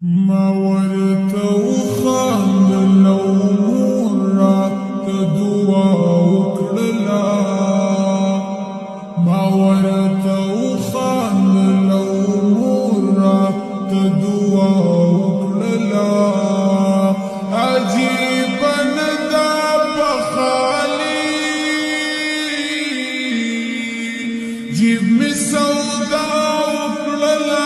ما ورته وخندل او مور راته دعا وکړله ما ورته وخندل او مور راته دعا وکړله عجیبه نه ده په خالي جیب مې سودا وکړله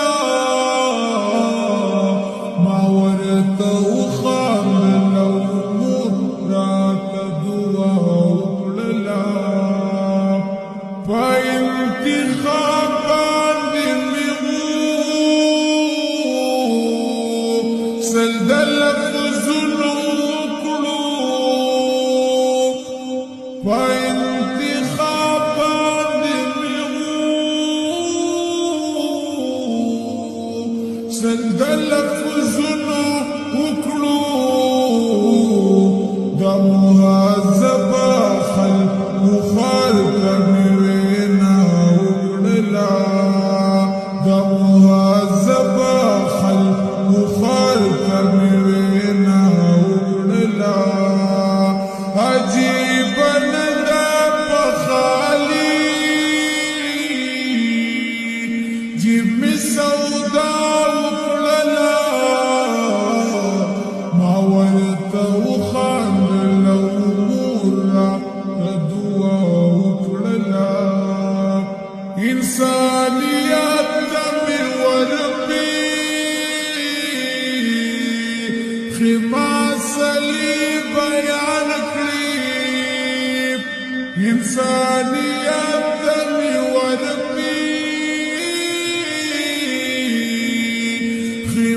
ما ورته وخندل او مور راته دعا وکړله په انتخاب باندې مې سل د لفظونو وکړو په انتخاب باندې مې سل د لفظونو وکړو د مهذبه خلقو خلقه مې وینا وکړله د مهذبه خلقو خلقه مې وینا وکړله عجیبه نه ده په خالي جیب مې سودا وکړله ما ورته وخندل او مور راته دعا وکړله انسانیت ته مې ورکړي خماسلي بیان کړي انسانیت ته مې ورکړي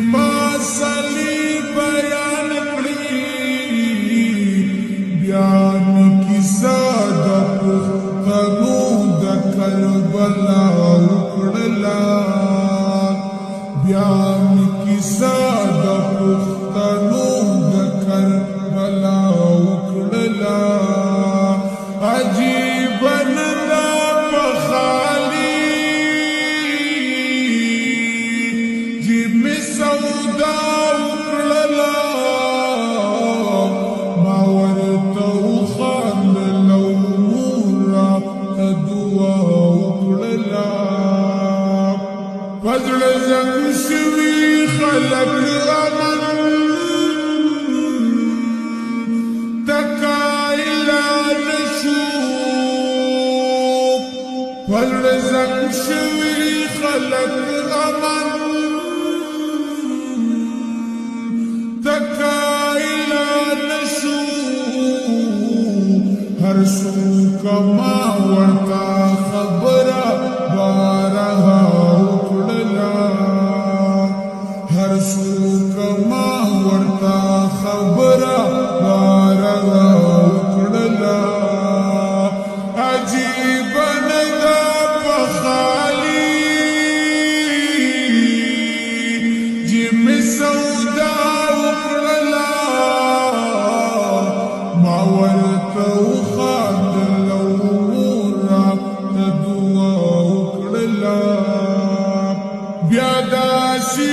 خماسلي بیان کړي بیان کیسه د پښتنو د کربلا وکړله بیان کیسه د پښتنو د کربلا وکړله عجیبه نه ده په خالي جیب مې سودا وکړله ما ورته وخندل او مور راته دعا وکړله په زړه زنګ شوي خلک امن تکایلا نشو په زړه زنګ شوي خلک امن تکایلا نشو هر څوک ما ورته خبره بارها وکړله هر څوک ما ورته خبره بارها وکړله عجیبه نه ده په خالي جیب مې سودا وکړله ما ورته وخندل او مور راته دعا وکړله بیا داسې